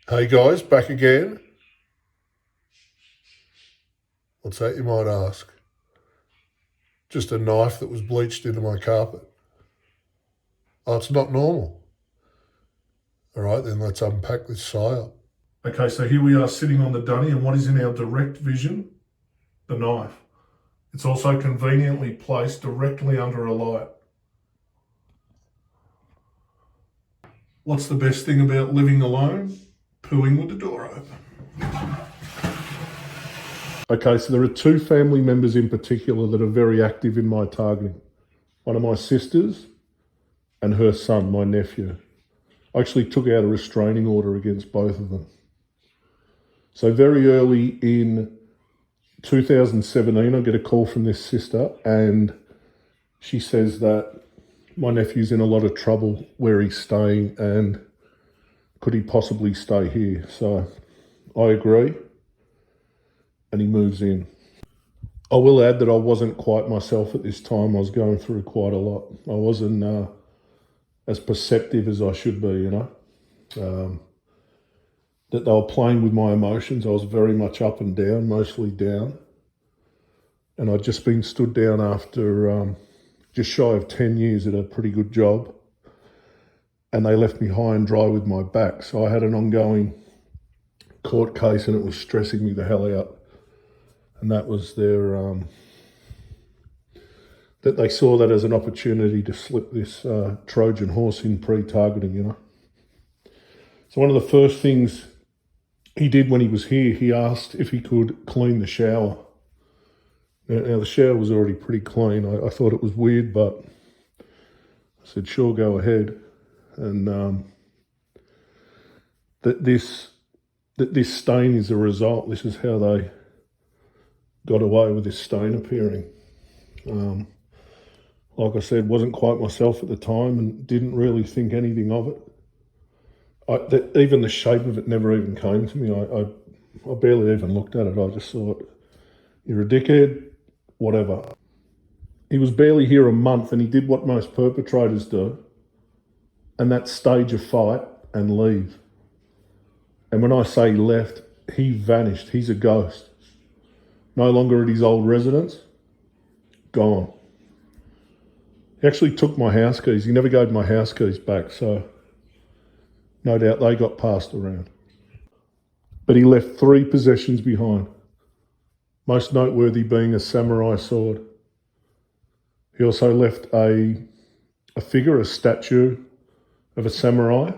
Hey guys, back again. What's that, you might ask? Just a knife that was bleached into my carpet. Oh, it's not normal. All right, then let's unpack this Psy-Op. Okay, so here we are sitting on the dunny, and what is in our direct vision? The knife. It's also conveniently placed directly under a light. What's the best thing about living alone? Pooing with the door open. Okay, so there are two family members in particular that are very active in my targeting. One of my sisters and her son, my nephew. I actually took out a restraining order against both of them. So very early in 2017, I get a call from this sister, and she says that my nephew's in a lot of trouble where he's staying, and could he possibly stay here? So I agree, and he moves in. I will add that I wasn't quite myself at this time. I was going through quite a lot. I wasn't as perceptive as I should be, you know. That they were playing with my emotions. I was very much up and down, mostly down. And I'd just been stood down after just shy of 10 years at a pretty good job. And they left me high and dry with my back. So I had an ongoing court case, and it was stressing me the hell out. And that was their, that they saw that as an opportunity to slip this Trojan horse in pre-targeting, you know. So one of the first things he did when he was here, he asked if he could clean the shower. Now the shower was already pretty clean. I thought it was weird, but I said, sure, go ahead. And that this stain is a result. This is how they got away with this stain appearing. Like I said, wasn't quite myself at the time and didn't really think anything of it. Even the shape of it never even came to me. I barely even looked at it. I just thought, you're a dickhead, whatever. He was barely here a month, and he did what most perpetrators do, and that's stage a fight and leave. And when I say left, he vanished. He's a ghost. No longer at his old residence, gone. He actually took my house keys. He never gave my house keys back, so no doubt they got passed around. But he left 3 possessions behind, most noteworthy being a samurai sword. He also left a figure, a statue of a samurai,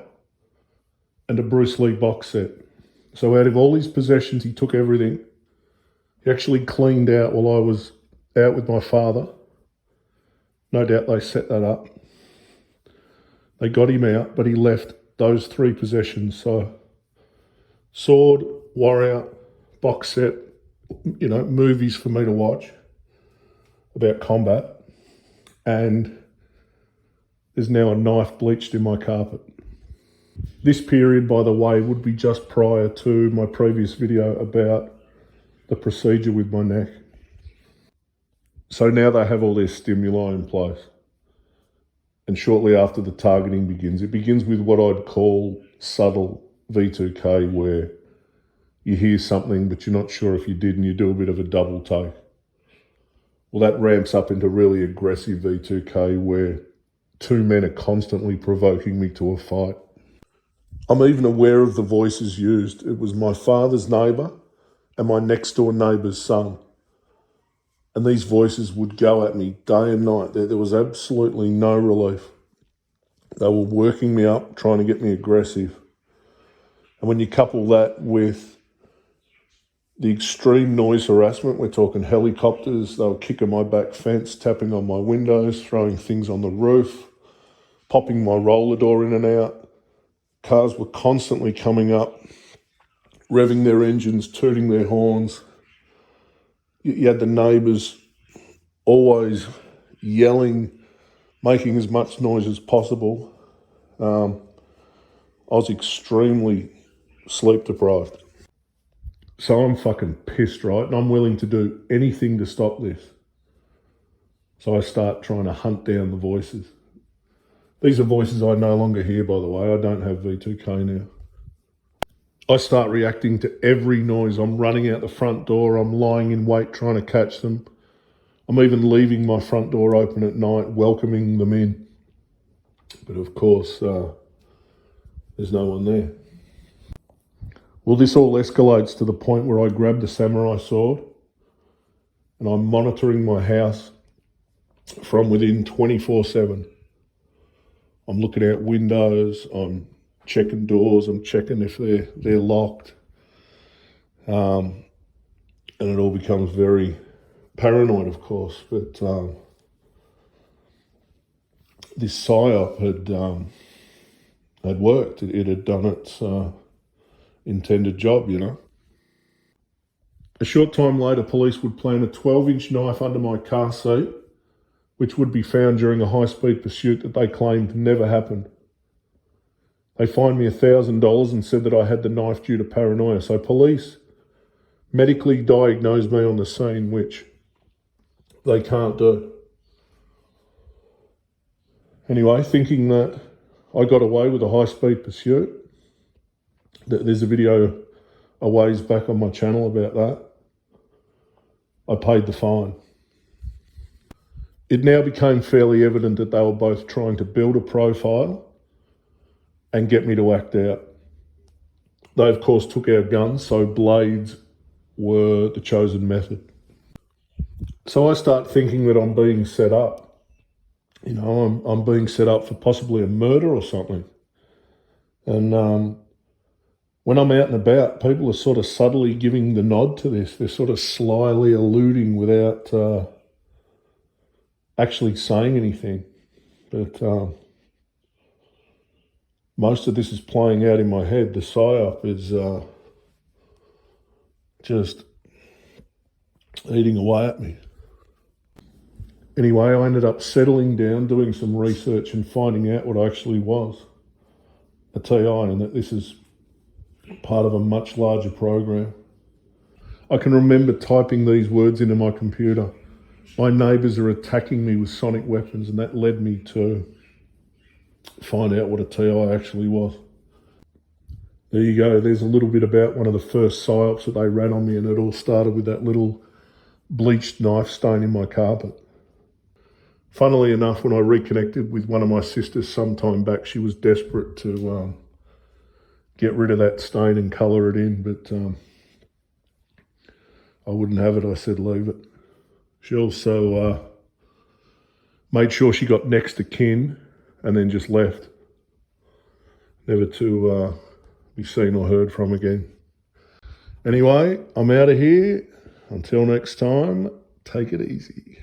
and a Bruce Lee box set. So out of all his possessions, he took everything. He actually cleaned out while I was out with my father. No doubt they set that up. They got him out, but he left those 3 possessions. So sword, warrior, box set, you know, movies for me to watch about combat. And there's now a knife bleached in my carpet. This period, by the way, would be just prior to my previous video about the procedure with my neck. So now they have all their stimuli in place. And shortly after the targeting begins, it begins with what I'd call subtle V2K, where you hear something but you're not sure if you did, and you do a bit of a double take. Well, that ramps up into really aggressive V2K, where 2 men are constantly provoking me to a fight. I'm even aware of the voices used. It was my father's neighbour and my next door neighbour's son. And these voices would go at me day and night. There was absolutely no relief. They were working me up, trying to get me aggressive. And when you couple that with the extreme noise harassment, we're talking helicopters, they were kicking my back fence, tapping on my windows, throwing things on the roof, popping my roller door in and out. Cars were constantly coming up, revving their engines, tooting their horns. You had the neighbours always yelling, making as much noise as possible. I was extremely sleep deprived. So I'm fucking pissed, right? And I'm willing to do anything to stop this. So I start trying to hunt down the voices. These are voices I no longer hear, by the way. I don't have V2K now. I start reacting to every noise. I'm running out the front door. I'm lying in wait trying to catch them. I'm even leaving my front door open at night, welcoming them in. But of course, there's no one there. Well, this all escalates to the point where I grab the samurai sword and I'm monitoring my house from within 24/7. I'm looking out windows, I'm checking doors, I'm checking if they're locked. And it all becomes very paranoid, of course. But this Psy-Op had worked. It had done its intended job, you know. A short time later, police would plant a 12-inch knife under my car seat, which would be found during a high-speed pursuit that they claimed never happened. They fined me $1,000 and said that I had the knife due to paranoia. So police medically diagnosed me on the scene, which they can't do. Anyway, thinking that I got away with a high-speed pursuit, there's a video a ways back on my channel about that. I paid the fine. It now became fairly evident that they were both trying to build a profile and get me to act out. They, of course, took our guns, so blades were the chosen method. So I start thinking that I'm being set up. You know, I'm being set up for possibly a murder or something. And when I'm out and about, people are sort of subtly giving the nod to this. They're sort of slyly alluding without actually saying anything. But most of this is playing out in my head. The Psy-Op is just eating away at me. Anyway, I ended up settling down, doing some research and finding out what I actually was, a TI, and that this is part of a much larger program. I can remember typing these words into my computer. My neighbours are attacking me with sonic weapons, and that led me to find out what a TI actually was. There you go. There's a little bit about one of the first Psy-Ops that they ran on me, and it all started with that little bleached knife stain in my carpet. Funnily enough, when I reconnected with one of my sisters some time back, she was desperate to get rid of that stain and colour it in, but I wouldn't have it. I said, leave it. She also made sure she got next to kin and then just left, never to be seen or heard from again. Anyway, I'm out of here. Until next time, take it easy.